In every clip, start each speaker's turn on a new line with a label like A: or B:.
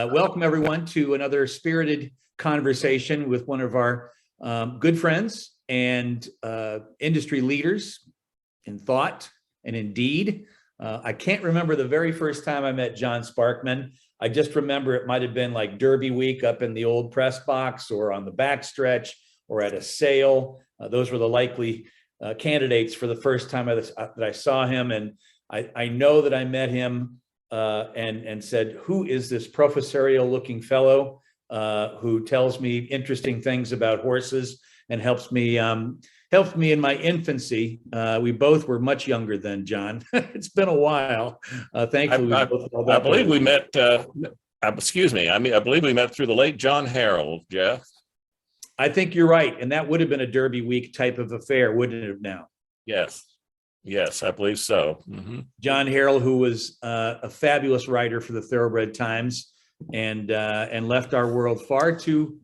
A: Welcome, everyone, to another spirited conversation with one of our good friends and industry leaders in thought and in deed. I can't remember the very first time I met John Sparkman. I just remember it might have been like Derby week up in the old press box or on the backstretch or at a sale. Those were the likely candidates for the first time that I saw him. And I know that I met him and said, who is this professorial looking fellow who tells me interesting things about horses and helped me in my infancy. We both were much younger than John. It's been a while. Thankfully,
B: I believe we met. Excuse me. I believe we met through the late John Harold, Jeff.
A: I think you're right, and that would have been a Derby week type of affair, wouldn't it have? Now.
B: Yes, I believe so. Mm-hmm.
A: John Harold, who was a fabulous writer for the Thoroughbred Times, and left our world far too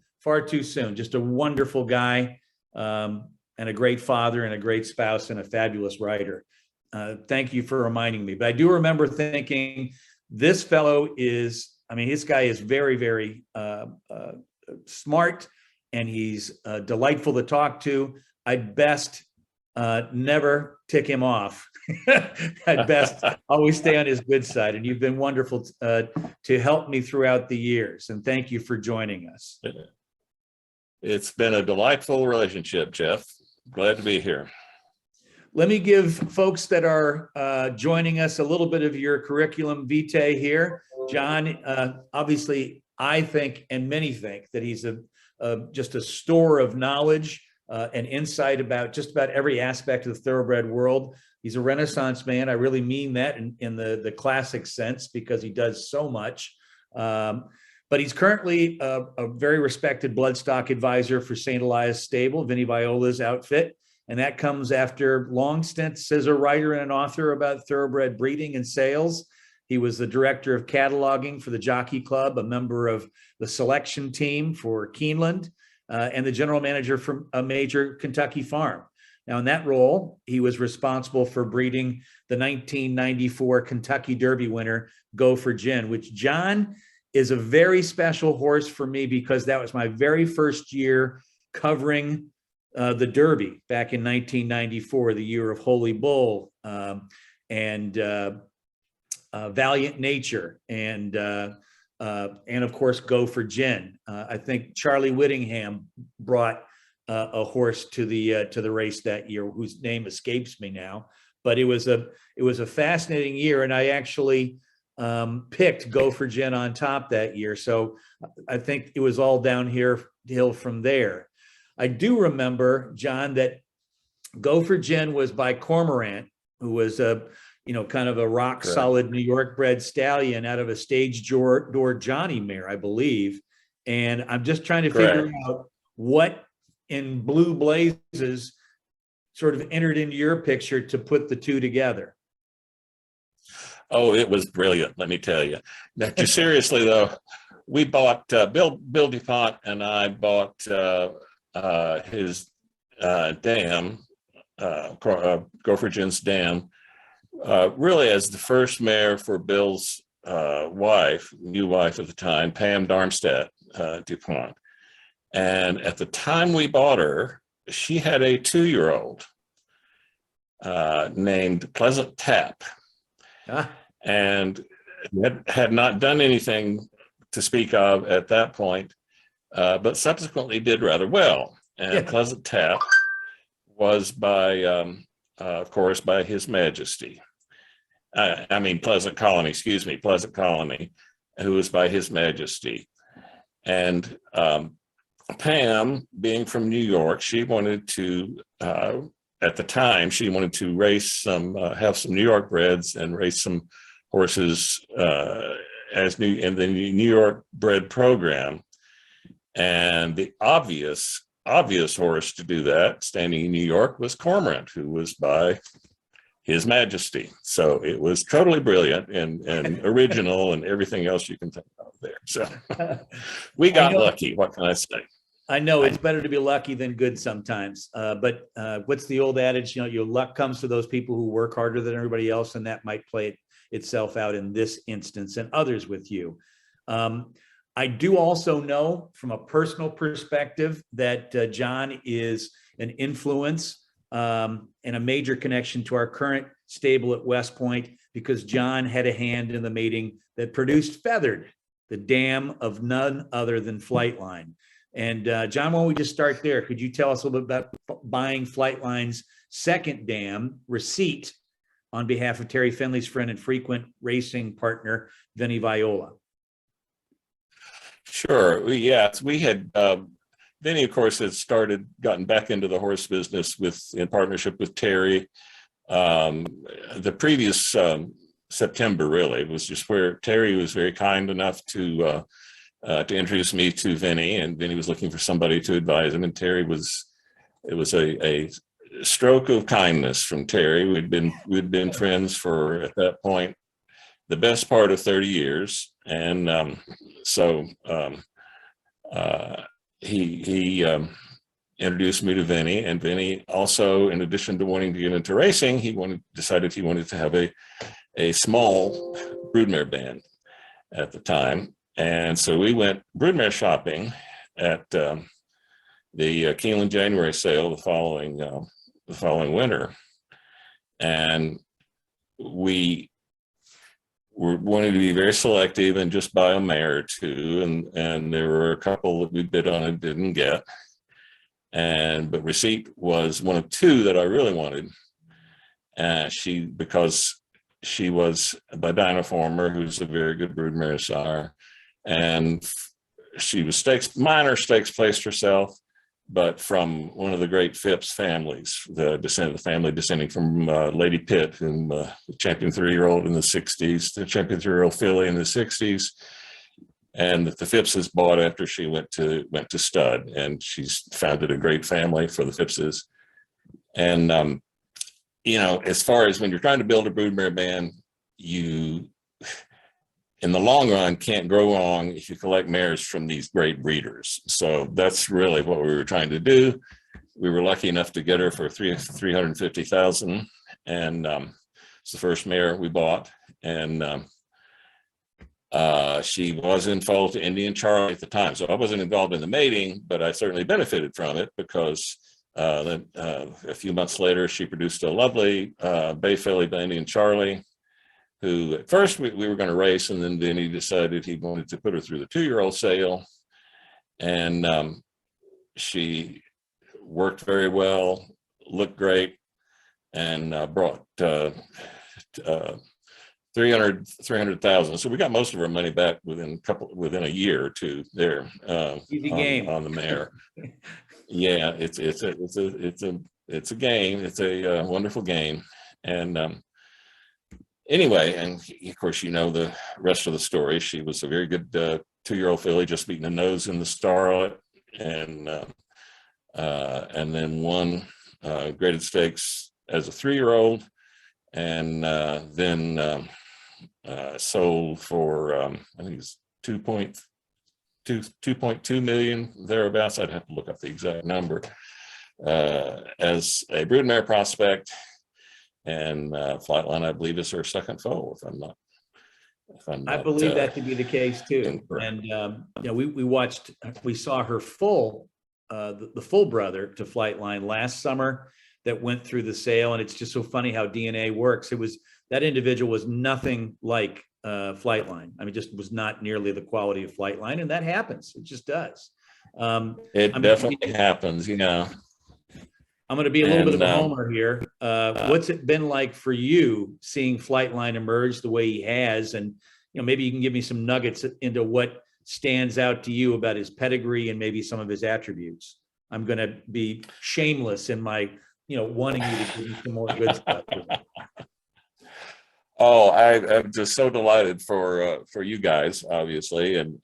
A: soon. Just a wonderful guy. And a great father and a great spouse and a fabulous writer. Thank you for reminding me. But I do remember thinking, this fellow is, this guy is very, very smart, and he's delightful to talk to. I'd best never tick him off. I'd best always stay on his good side. And you've been wonderful to help me throughout the years. And thank you for joining us.
B: It's been a delightful relationship, Jeff. Glad to be here.
A: Let me give folks that are joining us a little bit of your curriculum vitae here. John, obviously, I think, and many think, that he's just a store of knowledge and insight about just about every aspect of the thoroughbred world. He's a Renaissance man. I really mean that in the classic sense, because he does so much. But he's currently a very respected bloodstock advisor for St. Elias Stable, Vinnie Viola's outfit. And that comes after long stints as a writer and an author about thoroughbred breeding and sales. He was the director of cataloging for the Jockey Club, a member of the selection team for Keeneland, and the general manager for a major Kentucky farm. Now, in that role, he was responsible for breeding the 1994 Kentucky Derby winner, Go for Gin, which, John, is a very special horse for me, because that was my very first year covering the Derby back in 1994, the year of Holy Bull and Valiant Nature and of course Go for Gin. I think Charlie Whittingham brought a horse to the race that year, whose name escapes me now. But it was a fascinating year, and I actually picked Go for Gin on top that year. So I think it was all downhill from there. I do remember, John, that Go for Gin was by Cormorant, who was kind of a rock solid New York bred stallion out of a stage door Johnny mare, I believe. And I'm just trying to figure out what in blue blazes sort of entered into your picture to put the two together.
B: Oh, it was brilliant, let me tell you. Now, seriously, though, we bought, Bill DuPont and I bought his dam, Go for Gin's dam, really as the first mare for Bill's new wife at the time, Pam Darmstadt DuPont. And at the time we bought her, she had a 2-year-old named Pleasant Tap. And had not done anything to speak of at that point, but subsequently did rather well. And Pleasant Tap was of course, by His Majesty. Pleasant Colony, who was by His Majesty. And Pam, being from New York, she wanted to, at the time, she wanted to race have some New York breds and race some horses in the New York bred program. And the obvious horse to do that, standing in New York, was Cormorant, who was by His Majesty. So it was totally brilliant and original and everything else you can think of there. So we got lucky. What can I say?
A: I know it's better to be lucky than good sometimes. But what's the old adage? Your luck comes to those people who work harder than everybody else, and that might play itself out in this instance and others with you. I do also know from a personal perspective that John is an influence and a major connection to our current stable at West Point, because John had a hand in the meeting that produced Feathered, the dam of none other than Flightline. And John, why don't we just start there? Could you tell us a little bit about buying Flightline's second dam, Receipt, on behalf of Terry Finley's friend and frequent racing partner, Vinny Viola?
B: Sure. Yes, we had Vinny, of course, had gotten back into the horse business in partnership with Terry. The previous September, really, was just where Terry was very kind enough to introduce me to Vinny, and Vinny was looking for somebody to advise him. And Terry it was a stroke of kindness from Terry. We'd been friends for, at that point, the best part of 30 years. And he introduced me to Vinny, and Vinny also, in addition to wanting to get into racing, decided he wanted to have a small broodmare band at the time. And so we went broodmare shopping at the Keeneland January sale the following winter. And we were wanting to be very selective and just buy a mare or two. And there were a couple that we bid on and didn't get. But Receipt was one of two that I really wanted. Because she was by Dinah Former, who's a very good broodmare sire. And she was minor stakes placed herself, but from one of the great Phipps families, the family descending from Lady Pitt, whom the champion 3-year-old in the 60s, the champion 3-year-old filly in the 60s, and that the Phippses bought after she went to stud, and she's founded a great family for the Phippses. And as far as when you're trying to build a broodmare band, you, in the long run, can't go wrong if you collect mares from these great breeders. So that's really what we were trying to do. We were lucky enough to get her for $350,000, and it's the first mare we bought. And she was in foal to Indian Charlie at the time, so I wasn't involved in the mating, but I certainly benefited from it, because then a few months later, she produced a lovely bay filly by Indian Charlie, who at first we were going to race, and then he decided he wanted to put her through the 2-year-old sale. And she worked very well, looked great, and brought $300,000. So we got most of our money back within a year or two there
A: Easy game
B: on the mare. Yeah, it's a game. It's a wonderful game. And anyway, and of course, the rest of the story. She was a very good 2-year-old filly, just beating the nose in the Starlet, and then won graded stakes as a 3-year-old, and then sold for I think it's 2.2 million thereabouts. I'd have to look up the exact number, as a broodmare prospect. And Flightline, I believe, is her second foal, if I'm not.
A: I believe that to be the case too.
B: Incorrect.
A: And we saw her the full brother to Flightline last summer that went through the sale, and it's just so funny how DNA works. That individual was nothing like Flightline. I mean, just was not nearly the quality of Flightline, and that happens. It just does.
B: It definitely happens,
A: I'm going to be a little bit of a homer here. What's it been like for you seeing Flightline emerge the way he has? And, maybe you can give me some nuggets into what stands out to you about his pedigree and maybe some of his attributes. I'm going to be shameless in my, wanting you to give me some more good stuff.
B: Oh, I'm just so delighted for you guys, obviously. And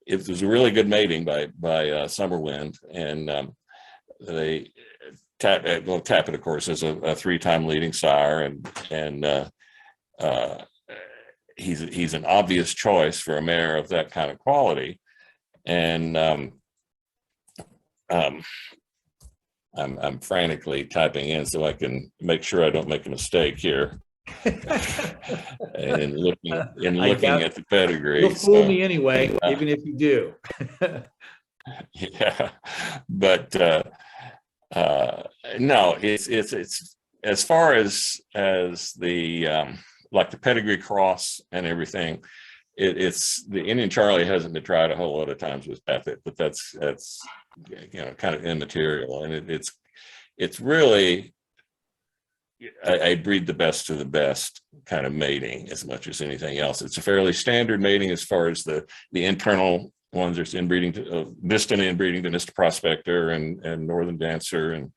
B: it was a really good mating by Summerwind, and Tappet, of course, is a 3-time leading sire, and he's an obvious choice for a mare of that kind of quality. And I'm frantically typing in so I can make sure I don't make a mistake here. and looking
A: doubt
B: at the pedigree.
A: you'll fool
B: So,
A: me anyway, even if you do.
B: yeah, but no, it's as far as the like the pedigree cross and everything. It's the Indian Charlie hasn't been tried a whole lot of times with Baffert, but that's kind of immaterial, and it's really I breed the best to the best kind of mating as much as anything else. It's a fairly standard mating as far as the internal ones. There's inbreeding to distant inbreeding to Mr. Prospector and Northern Dancer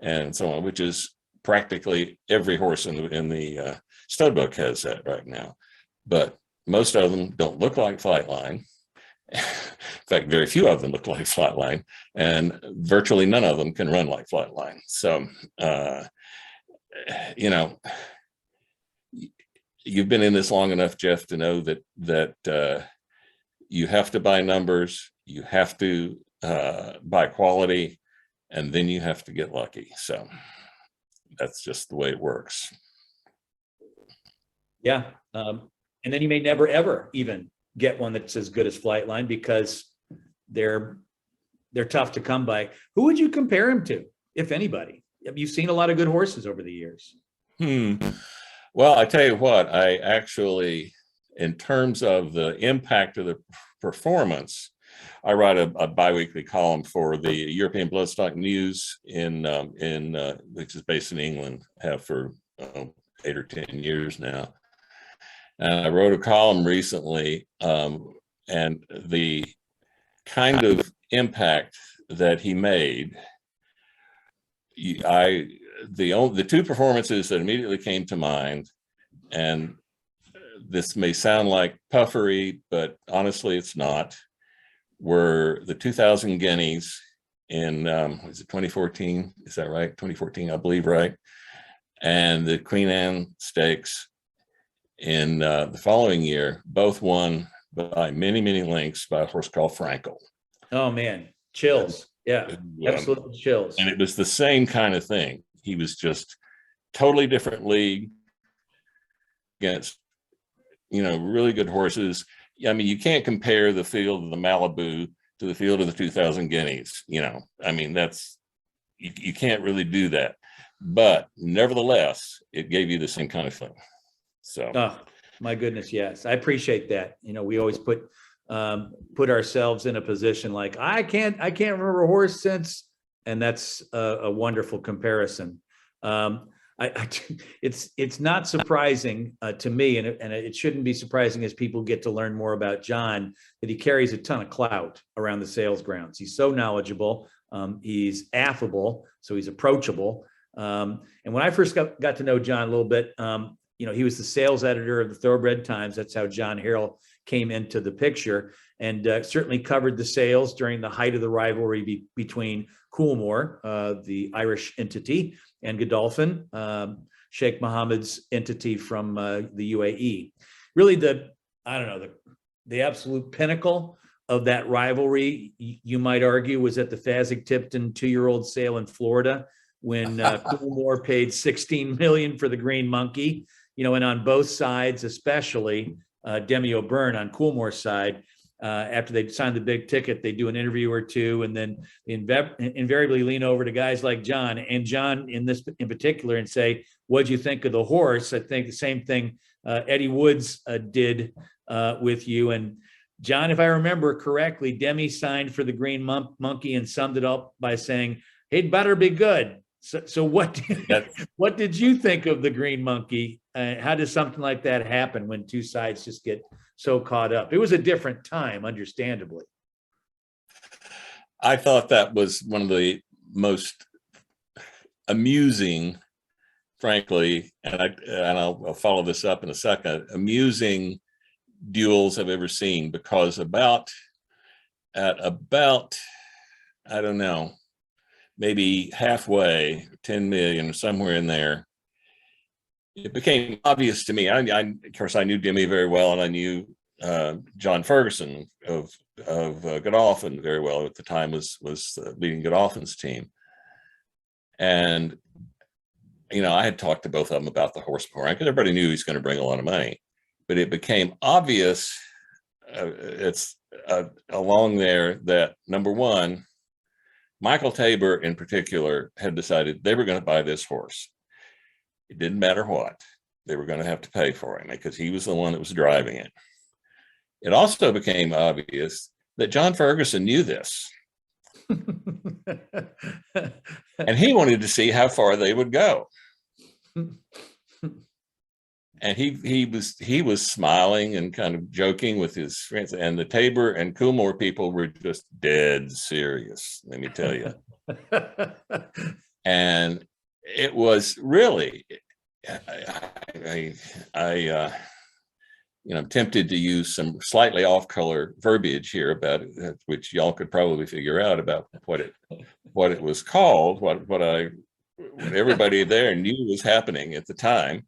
B: and so on, which is practically every horse in the stud book has that right now. But most of them don't look like Flightline. In fact, very few of them look like Flightline, and virtually none of them can run like Flightline. So, you've been in this long enough, Jeff, to know that you have to buy numbers, you have to buy quality, and then you have to get lucky. So that's just the way it works.
A: Yeah. And then you may never, ever even get one that's as good as Flightline because they're tough to come by. Who would you compare him to, if anybody? You've seen a lot of good horses over the years.
B: Well, I tell you what, I actually, in terms of the impact of the performance, I write a biweekly column for the European Bloodstock News which is based in England, have for 8 or 10 years now. And I wrote a column recently, and the kind of impact that he made, the two performances that immediately came to mind, and this may sound like puffery, but honestly it's not, were the 2000 Guineas in, was it 2014? Is that right? 2014, I believe, right? And the Queen Anne Stakes in the following year, both won by many, many lengths by a horse called Frankel.
A: Oh man, chills. Yeah, absolutely chills.
B: And it was the same kind of thing. He was just totally different league against, really good horses. I mean, you can't compare the field of the Malibu to the field of the 2000 Guineas. I mean, you can't really do that. But nevertheless, it gave you the same kind of thing. So,
A: oh my goodness, yes, I appreciate that. We always put ourselves in a position like I can't remember a horse since, and that's a wonderful comparison. It's not surprising to me, and it shouldn't be surprising as people get to learn more about John, that he carries a ton of clout around the sales grounds. He's so knowledgeable. He's affable, so he's approachable. And when I first got to know John a little bit, he was the sales editor of the Thoroughbred Times. That's how John Harrell came into the picture, and certainly covered the sales during the height of the rivalry between Coolmore, the Irish entity, and Godolphin, Sheikh Mohammed's entity from the UAE. Really, the absolute pinnacle of that rivalry, you might argue, was at the Fasig-Tipton 2-year-old sale in Florida, when Coolmore paid $16 million for the Green Monkey. And on both sides, especially Demi O'Byrne on Coolmore's side, after they sign the big ticket, they do an interview or two, and then invariably lean over to guys like John, and John in particular, and say, "What'd you think of the horse?" I think the same thing Eddie Woods did with you. And John, if I remember correctly, Demi signed for the Green Monkey and summed it up by saying, "He'd better be good." So what did you think of the Green Monkey? How does something like that happen when two sides just get so caught up? It was a different time, understandably.
B: I thought that was one of the most amusing, frankly, and I'll follow this up in a second, amusing duels I've ever seen, because at about, I don't know, maybe halfway, 10 million, somewhere in there, it became obvious to me. Of course, I knew Demi very well, and I knew John Ferguson of Godolphin very well. At the time, was leading Godolphin's team, and I had talked to both of them about the horse before, because everybody knew he's going to bring a lot of money, but it became obvious along there that, number one, Michael Tabor in particular had decided they were going to buy this horse. It didn't matter what. They were going to have to pay for him because he was the one that was driving it. It also became obvious that John Ferguson knew this. And he wanted to see how far they would go. And he was smiling and kind of joking with his friends, and the Tabor and Coolmore people were just dead serious, let me tell you. And it was really, I'm tempted to use some slightly off-color verbiage here about it, which y'all could probably figure out about what it was called, what everybody there knew was happening at the time.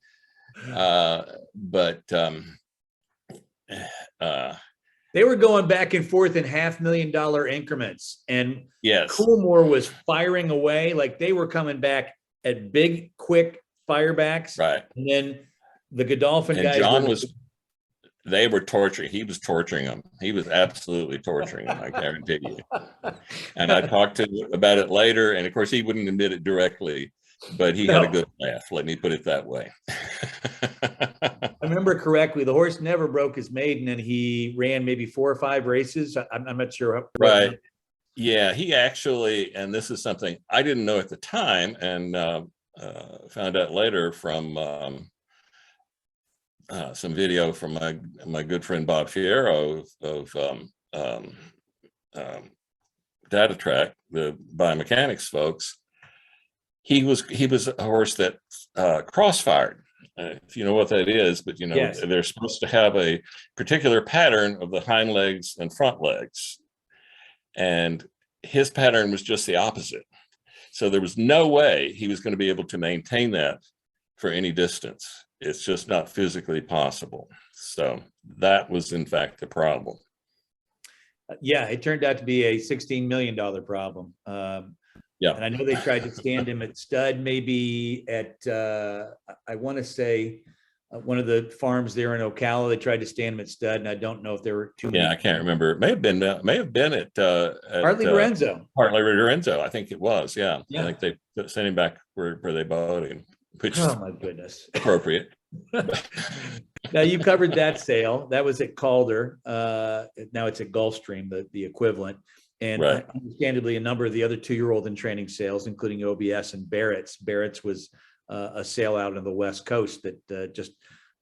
B: But
A: they were going back and forth in $500,000 increments, and
B: yes,
A: Coolmore was firing away. Like, they were coming back at big, quick firebacks.
B: Right.
A: And then the Godolphin
B: and
A: guys.
B: John they were torturing. He was torturing them. He was absolutely torturing them, I guarantee you. And I talked to him about it later, and of course he wouldn't admit it directly, but he had a good laugh. Let me put it that way.
A: I remember correctly, the horse never broke his maiden, and he ran maybe 4 or 5 races. I'm not sure.
B: Right. Yeah, he actually, and this is something I didn't know at the time, and found out later from some video from my good friend Bob Fierro of Data Track, the biomechanics folks. He was a horse that crossfired, if you know what that is, but
A: Yes.
B: They're supposed to have a particular pattern of the hind legs and front legs, and his pattern was just the opposite. So there was no way he was going to be able to maintain that for any distance. It's just not physically possible. So that was in fact the problem.
A: Yeah, it turned out to be a $16 million problem.
B: Yeah.
A: And I know they tried to stand him at stud, maybe at, I want to say, one of the farms there in Ocala. They tried to stand him at stud, and I don't know if there were too many.
B: Yeah, I can't remember. It may have been at
A: Hartley Lorenzo.
B: Hartley Lorenzo, I think it was. Yeah.
A: Yeah.
B: I think they sent him back where they bought him, which
A: Oh my goodness.
B: Appropriate.
A: Now, you covered that sale. That was at Calder. Now it's at Gulfstream, the equivalent. And
B: right.
A: Understandably, a number of the other 2-year-old in training sales, including OBS and Barrett's. Barrett's was a sale out on the West Coast that just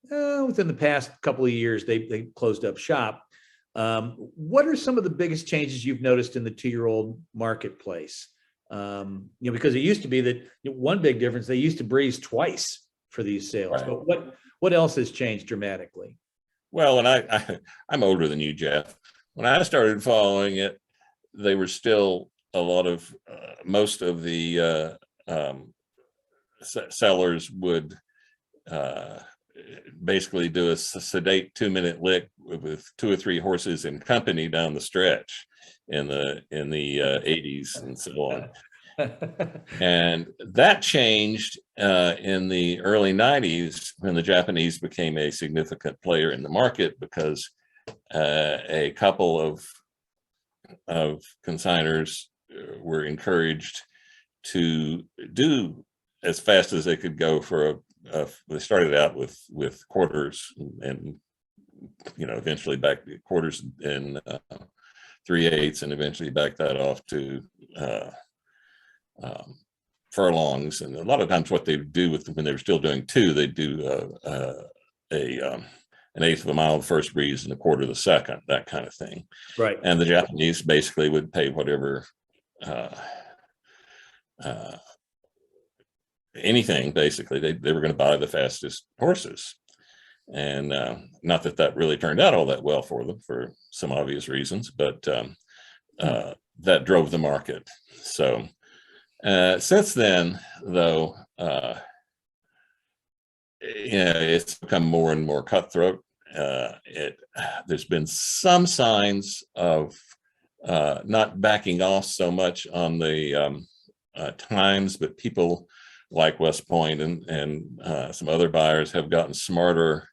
A: within the past couple of years, they closed up shop. What are some of the biggest changes you've noticed in the 2-year-old marketplace? Because it used to be that one big difference, they used to breeze twice for these sales.
B: Right.
A: But what else has changed dramatically?
B: Well, and I'm older than you, Jeff. When I started following it, they were still a lot of most of the sellers would basically do a sedate 2-minute lick with 2 or 3 horses in company down the stretch in the 80s and so on. And that changed in the early 90s when the Japanese became a significant player in the market, because a couple of consigners were encouraged to do as fast as they could go for they started out with quarters, and eventually back to quarters and 3/8, and eventually back that off to furlongs. And a lot of times what they do when they were still doing 2, they do an 1/8 of a mile the first breeze and 1/4 of the second, that kind of thing.
A: Right.
B: And the Japanese basically would pay whatever anything, basically. They were going to buy the fastest horses. And not that really turned out all that well for them for some obvious reasons, but that drove the market. So since then, though, it's become more and more cutthroat. There's been some signs of not backing off so much on the times, but people like West Point and some other buyers have gotten smarter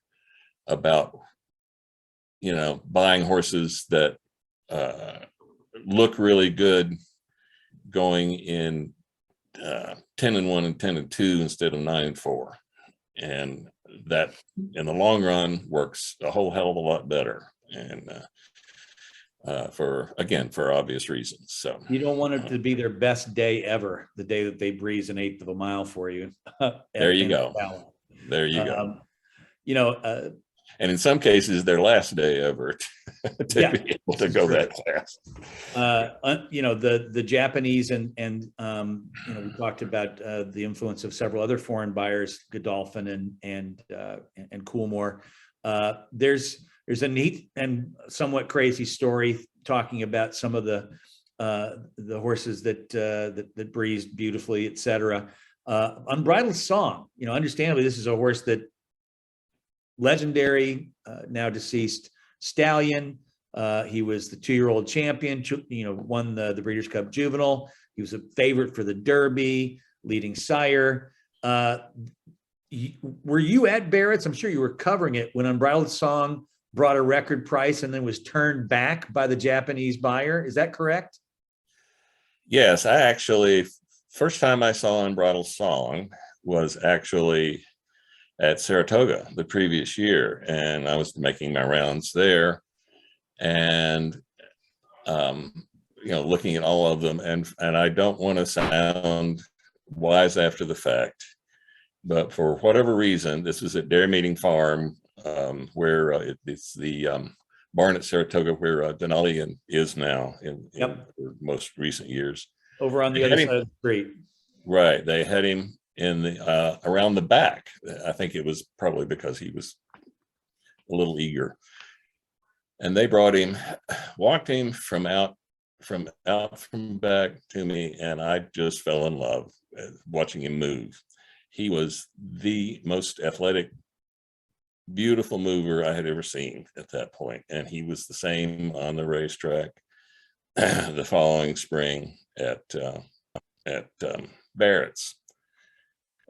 B: about, buying horses that look really good going in 10-1 and 10-2 instead of 9-4. And that in the long run works a whole hell of a lot better. And for obvious reasons. So
A: you don't want it to be their best day ever, the day that they breeze an eighth of a mile for you.
B: There you go. There you go. And in some cases, their last day ever to be able to go that fast.
A: The Japanese and we talked about the influence of several other foreign buyers, Godolphin and Coolmore. There's a neat and somewhat crazy story talking about some of the horses that breezed beautifully, etc. Unbridled Song, understandably, this is a horse that legendary, now deceased stallion. He was the 2-year-old champion, won the Breeders' Cup Juvenile. He was a favorite for the Derby, leading sire. Were you at Barrett's? I'm sure you were covering it when Unbridled Song brought a record price and then was turned back by the Japanese buyer. Is that correct?
B: Yes, I actually, first time I saw Unbridled Song was actually at Saratoga the previous year, and I was making my rounds there, and looking at all of them, and I don't want to sound wise after the fact, but for whatever reason, this was at Dairy Meeting Farm, where it's the barn at Saratoga where Denali is now in most recent years.
A: Over on the other side of the street.
B: Right. They had him in the around the back. I think it was probably because he was a little eager. And they brought him, walked him from back to me, and I just fell in love watching him move. He was the most athletic, beautiful mover I had ever seen at that point, and he was the same on the racetrack the following spring at Barrett's.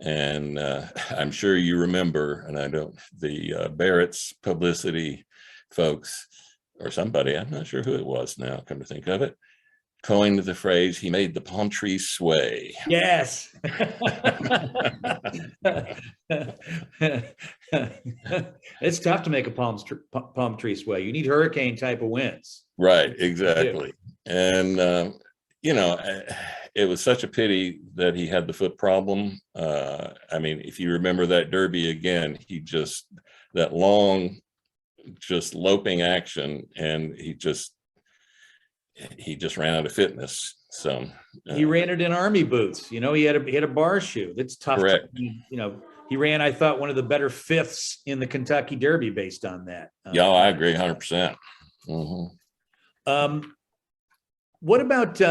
B: And I'm sure you remember, and I don't, the Barrett's publicity folks or somebody, I'm not sure who it was now, come to think of it, coined the phrase, he made the palm tree sway.
A: Yes. It's tough to make a palm tree sway. You need hurricane type of winds.
B: Right, exactly. And, it was such a pity that he had the foot problem. I mean, if you remember that Derby again, that long, just loping action, and he just ran out of fitness. So
A: he ran it in army boots. He had a bar shoe. That's tough.
B: Correct.
A: He ran, I thought, one of the better fifths in the Kentucky Derby based on that.
B: Yeah, I agree 100%. Mm-hmm.
A: What about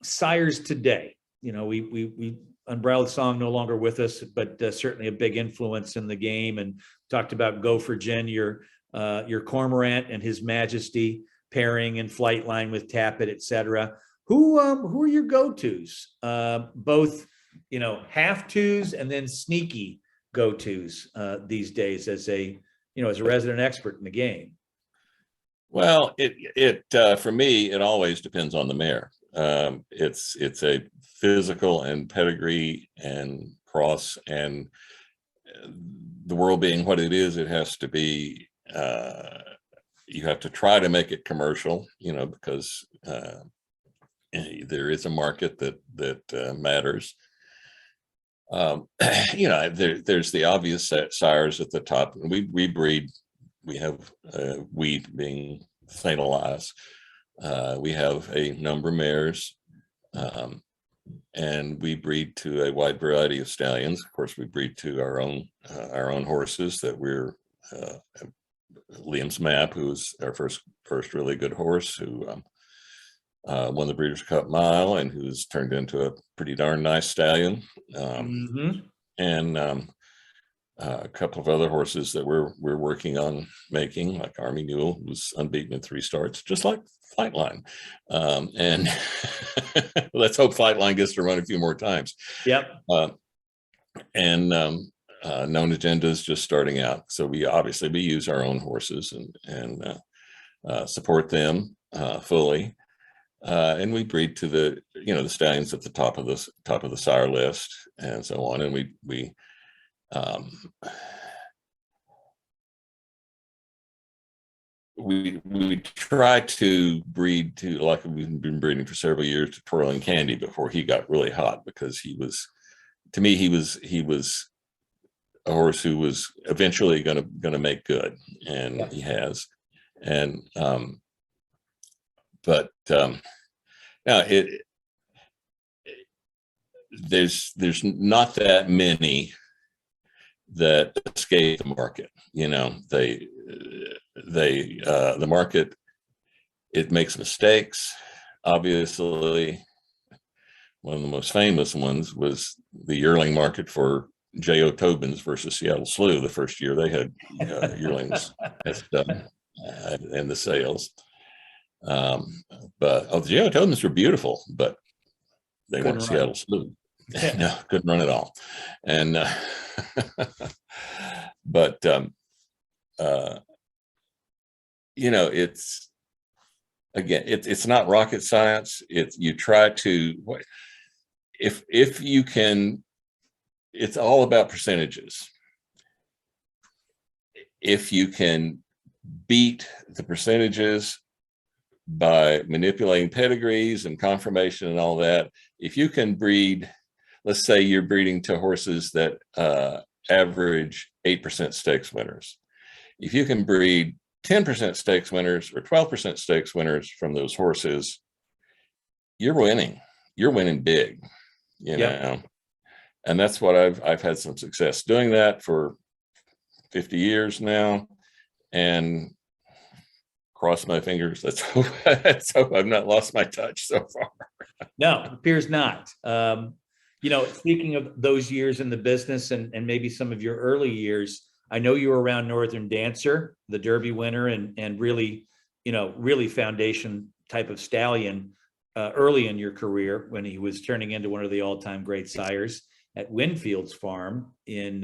A: sires today? We Unbridled Song no longer with us, but certainly a big influence in the game. And talked about Gopher Gin, your Cormorant and His Majesty pairing and Flightline with Tappet, etc. Who are your go-tos? Both have-tos and then sneaky go-tos these days as a resident expert in the game.
B: Well, it for me, it always depends on the mare. It's a physical and pedigree and cross, and the world being what it is, it has to be. You have to try to make it commercial, because there is a market that matters. There's the obvious sires at the top, and we breed. We have wheat being St. Elias. We have a number of mares, and we breed to a wide variety of stallions. Of course, we breed to our own horses that we're. Liam's Map, who's our first really good horse, who won the Breeders' Cup Mile and who's turned into a pretty darn nice stallion. And a couple of other horses that we're working on making, like Army Mule was unbeaten in 3 starts, just like Flightline. And let's hope Flightline gets to run a few more times.
A: Yep.
B: And Known Agenda is just starting out. So we use our own horses and support them fully. And we breed to the stallions at the top of the sire list and so on. And we try to breed to, like we've been breeding for several years, to Twirling Candy before he got really hot, because he was a horse who was eventually going to make good, and he has. And but now there's not that many that escape the market. The market, it makes mistakes. Obviously, one of the most famous ones was the yearling market for J.O. Tobin's versus Seattle Slew, the first year they had yearlings in the sales. But the J.O. Tobin's were beautiful, but they weren't Seattle Slew. No, couldn't run at all. And but it's, again, it's not rocket science. You try to, if you can, it's all about percentages. If you can beat the percentages by manipulating pedigrees and conformation and all that, if you can breed, let's say you're breeding to horses that average 8% stakes winners. If you can breed 10% stakes winners or 12% stakes winners from those horses, you're winning. You're winning big, you know. And that's what I've had some success doing that for 50 years now, and cross my fingers. Let's hope I've not lost my touch so far.
A: No, it appears not. Speaking of those years in the business and maybe some of your early years, I know you were around Northern Dancer, the Derby winner, and really foundation type of stallion early in your career, when he was turning into one of the all-time great sires at Winfield's farm in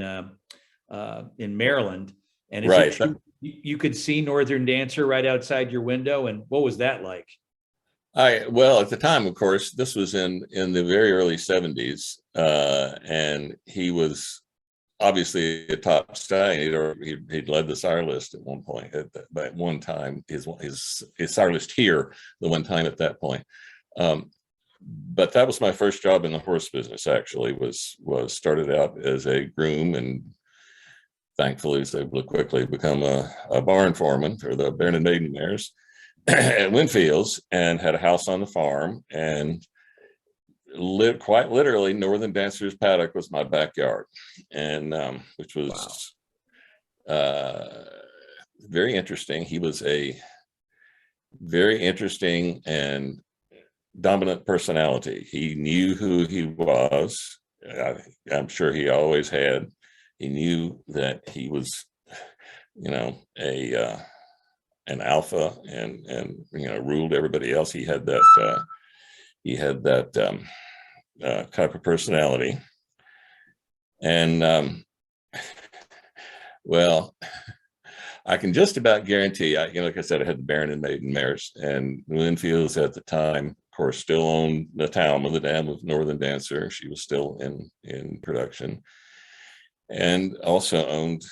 A: Maryland. And
B: right,
A: you could see Northern Dancer right outside your window. And what was that like?
B: Well, at the time, of course, this was in the very early 70s, and he was obviously a top stallion. He'd led the sire list at one point. At one time, his sire list here, the one time at that point. But that was my first job in the horse business. Actually, was started out as a groom, and thankfully was able to quickly become a barn foreman for the Baron and Maiden mares at Winfield's, and had a house on the farm, and lived quite literally. Northern Dancer's paddock was my backyard, and which was very interesting. He was a very interesting and dominant personality. He knew who he was. I'm sure he always had. He knew that he was, an alpha, and ruled everybody else. He had that type of personality. And well, I can just about guarantee, like I said, I had the Baron and Maiden mares, and Winfield's at the time, of course, still owned the Talma, the dam of Northern Dancer. She was still in production. And also owned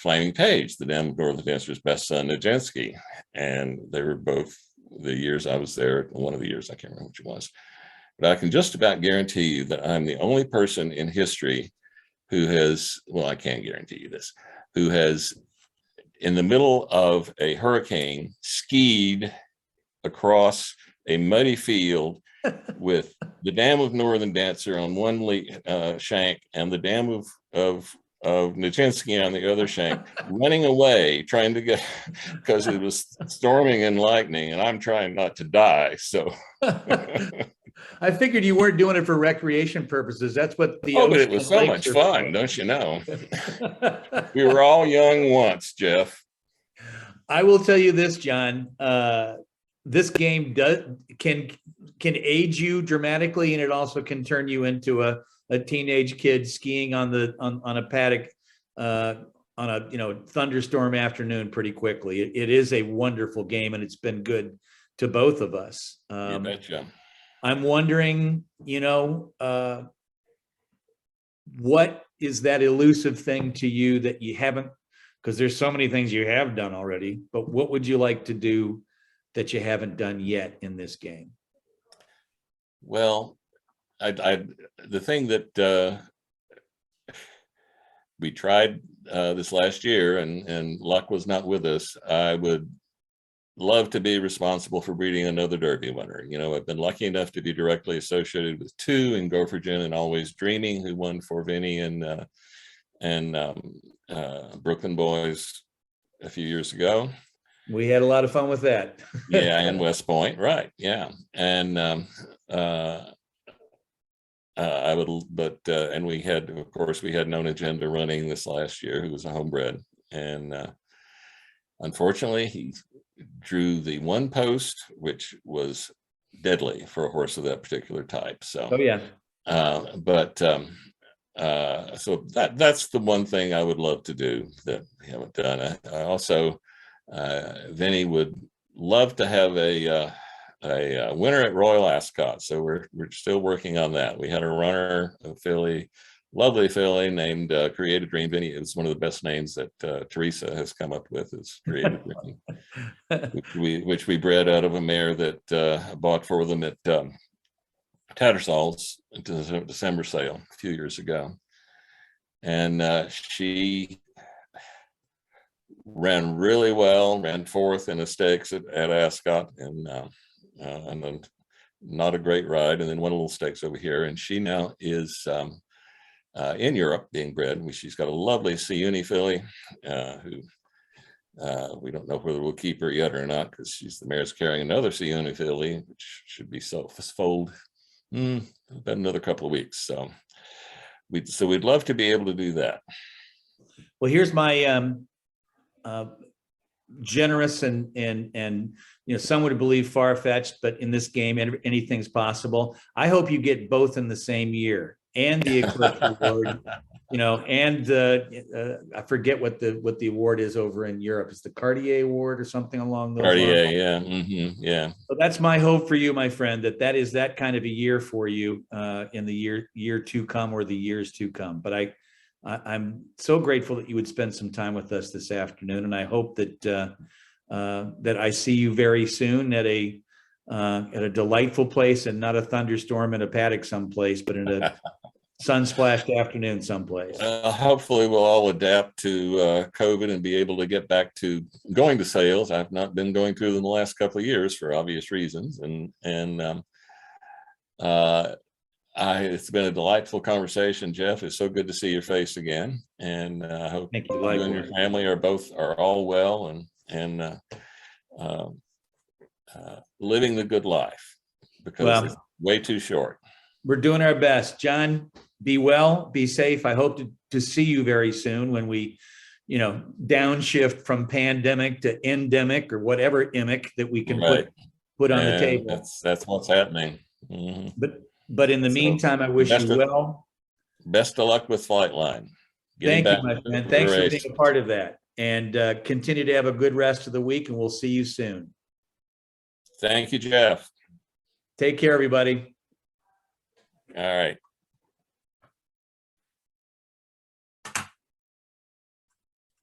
B: Flaming Page, the dam of Northern Dancer's best son, Nijinsky. And they were both the years I was there, one of the years, I can't remember which it was. But I can just about guarantee you that I'm the only person in history who has, well, I can't guarantee you this, who has, in the middle of a hurricane, skied across a muddy field with the dam of Northern Dancer on one shank and the dam of Nijinsky on the other shank, running away, trying to get, because it was storming and lightning, and I'm trying not to die. So
A: I figured you weren't doing it for recreation purposes. That's what the
B: Oh, but it
A: ocean
B: was
A: and
B: so
A: lakes
B: much
A: are
B: fun, don't you know? We were all young once, Jeff.
A: I will tell you this, John. This game can age you dramatically, and it also can turn you into a teenage kid skiing on a paddock on a thunderstorm afternoon pretty quickly. It is a wonderful game, and it's been good to both of us.
B: You betcha.
A: I'm wondering, what is that elusive thing to you that you haven't, because there's so many things you have done already, but what would you like to do that you haven't done yet in this game?
B: Well, the thing that we tried this last year, and luck was not with us. I would love to be responsible for breeding another Derby winner. I've been lucky enough to be directly associated with two in Gophergen and Always Dreaming, who won for Vinny and Brooklyn Boys a few years ago.
A: We had a lot of fun with that.
B: Yeah, and West Point, right? Yeah, and I would, but and we had, of course, we had Known Agenda running this last year, who was a homebred, and unfortunately, he drew the one post, which was deadly for a horse of that particular type. So,
A: oh yeah,
B: so that's the one thing I would love to do that we haven't done. I also, Vinny would love to have a winner at Royal Ascot. So we're still working on that. We had a runner, a filly, lovely filly named Creative Dream. Vinny is one of the best names that Teresa has come up with, is Creative Dream, which we bred out of a mare that bought for them at Tattersall's December sale a few years ago. And she ran really well, ran fourth in the stakes at Ascot, and then not a great ride, and then won a little stakes over here. And she now is in Europe being bred. She's got a lovely Siuni filly who we don't know whether we'll keep her yet or not, because the mare's carrying another Siuni filly, which should be self-foaled about another couple of weeks. So we'd love to be able to do that.
A: Well, here's my generous and some would believe far-fetched, but in this game anything's possible. I hope you get both in the same year, and the Eclipse Award, and I forget what the award is over in Europe. It's the Cartier Award or something along those lines.
B: Cartier, yeah, yeah.
A: So that's my hope for you, my friend, that is that kind of a year for you in the year to come, or the years to come. But I'm so grateful that you would spend some time with us this afternoon, and I hope that I see you very soon at a delightful place, and not a thunderstorm in a paddock someplace, but in a sun-splashed afternoon someplace.
B: Hopefully we'll all adapt to COVID and be able to get back to going to sales. I've not been going to them the last couple of years for obvious reasons, and it's been a delightful conversation, Jeff. It's so good to see your face again, and I hope
A: Thank you,
B: you and your family are all well and living the good life, because it's way too short.
A: We're doing our best. John, be well, be safe. I hope to see you very soon when we, downshift from pandemic to endemic, or whatever imic that we can put on the table.
B: That's what's happening. Mm-hmm.
A: But in the meantime, I wish you well.
B: Best of luck with Flightline.
A: Thank you, my friend. Thanks for being a part of that. And continue to have a good rest of the week, and we'll see you soon.
B: Thank you, Jeff.
A: Take care, everybody.
B: All right.